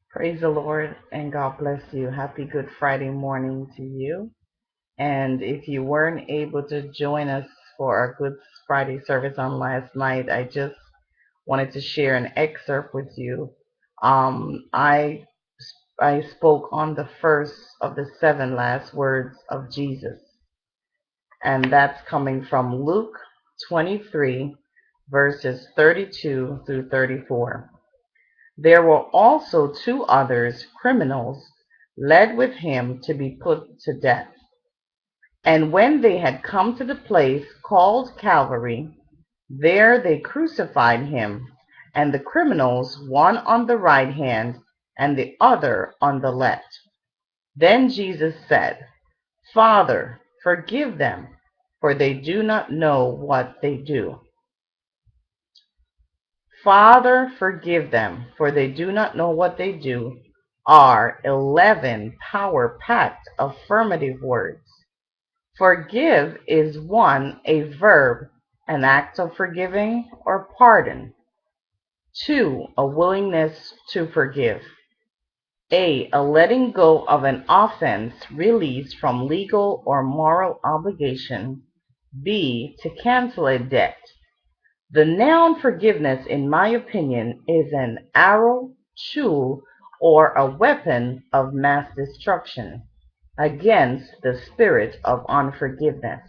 Praise the Lord and God bless you. Happy Good Friday morning to you. And if you weren't able to join us for our Good Friday service on last night, I just wanted to share an excerpt with you. I spoke on the first of the seven last words of Jesus, and that's coming from Luke 23, verses 32 through 34. There were also two others, criminals, led with him to be put to death. And when they had come to the place called Calvary, there they crucified him, and the criminals, one on the right hand and the other on the left. Then Jesus said, Father, forgive them, for they do not know what they do. Father, forgive them, for they do not know what they do, are 11 power-packed affirmative words. Forgive is one, a verb, an act of forgiving or pardon. Two, a willingness to forgive. A letting go of an offense released from legal or moral obligation. B, to cancel a debt. The noun forgiveness, in my opinion, is an arrow, tool, or a weapon of mass destruction against the spirit of unforgiveness.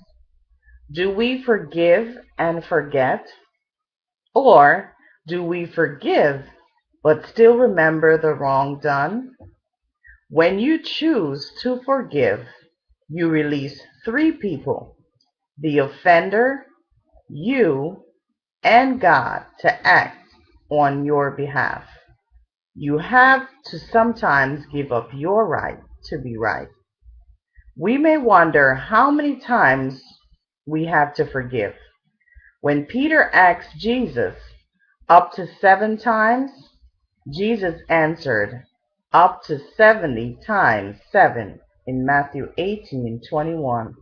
Do we forgive and forget? Or do we forgive but still remember the wrong done? When you choose to forgive, you release three people: the offender, you, and God to act on your behalf. You have to sometimes give up your right to be right. We may wonder how many times we have to forgive. When Peter asked Jesus, up to 7 times, Jesus answered, up to 70 times 7 in Matthew 18:21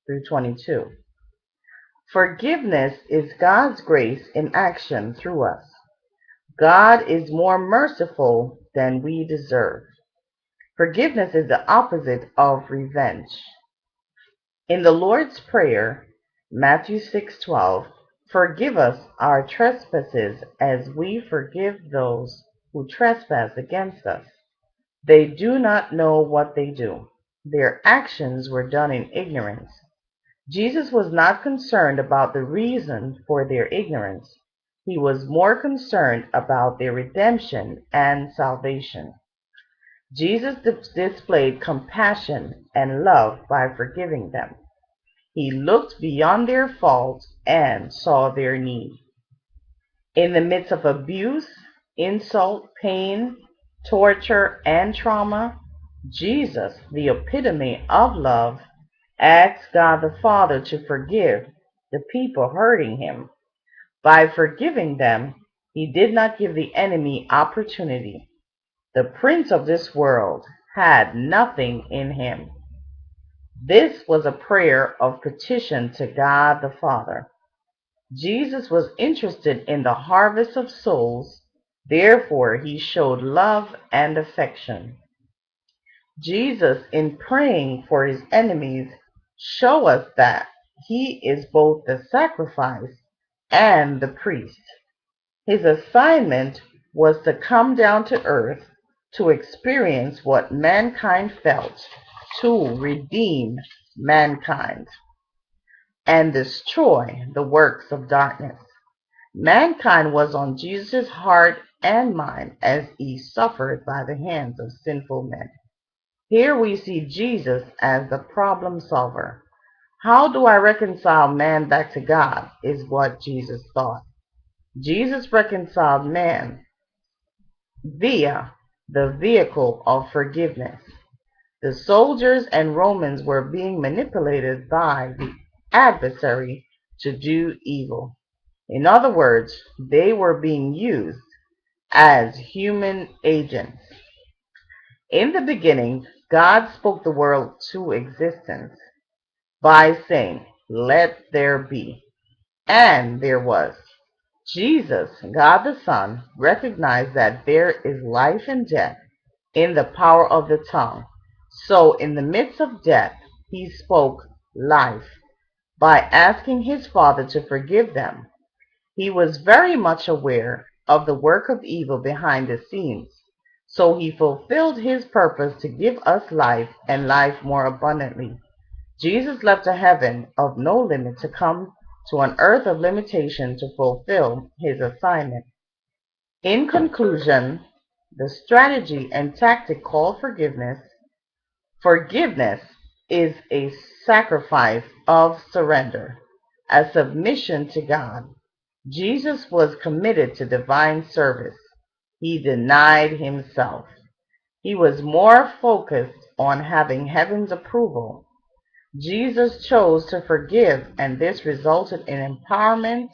through 22. Forgiveness is God's grace in action through us. God is more merciful than we deserve. Forgiveness is the opposite of revenge. In the Lord's Prayer, Matthew 6:12, forgive us our trespasses as we forgive those who trespass against us. They do not know what they do. Their actions were done in ignorance. Jesus was not concerned about the reason for their ignorance. He was more concerned about their redemption and salvation. Jesus displayed compassion and love by forgiving them. He looked beyond their faults and saw their need. In the midst of abuse, insult, pain, torture, and trauma, Jesus, the epitome of love, asked God the Father to forgive the people hurting him. By forgiving them, he did not give the enemy opportunity. The prince of this world had nothing in him. This was a prayer of petition to God the Father. Jesus was interested in the harvest of souls, therefore he showed love and affection. Jesus, in praying for his enemies, show us that he is both the sacrifice and the priest. His assignment was to come down to earth to experience what mankind felt, to redeem mankind and destroy the works of darkness. Mankind was on Jesus' heart and mind as he suffered by the hands of sinful men. Here we see Jesus as the problem solver. How do I reconcile man back to God is what Jesus thought. Jesus reconciled man via the vehicle of forgiveness. The soldiers and Romans were being manipulated by the adversary to do evil. In other words, they were being used as human agents. In the beginning, God spoke the world to existence by saying, let there be. And there was. Jesus, God the Son, recognized that there is life and death in the power of the tongue. So in the midst of death, he spoke life by asking his Father to forgive them. He was very much aware of the work of evil behind the scenes, so he fulfilled his purpose to give us life and life more abundantly. Jesus left a heaven of no limit to come to an earth of limitation to fulfill his assignment. In conclusion, the strategy and tactic called forgiveness. Forgiveness is a sacrifice of surrender, a submission to God. Jesus was committed to divine service. He denied himself. He was more focused on having heaven's approval. Jesus chose to forgive, and this resulted in empowerment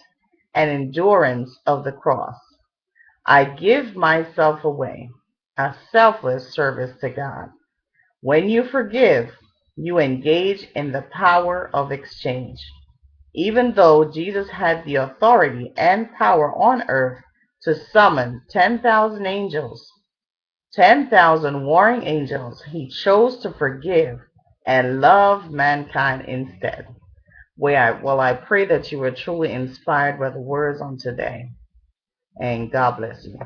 and endurance of the cross. I give myself away, a selfless service to God. When you forgive, you engage in the power of exchange. Even though Jesus had the authority and power on earth to summon 10,000 angels, 10,000 warring angels, he chose to forgive and love mankind instead. Well, I pray that you were truly inspired by the words on today, and God bless you.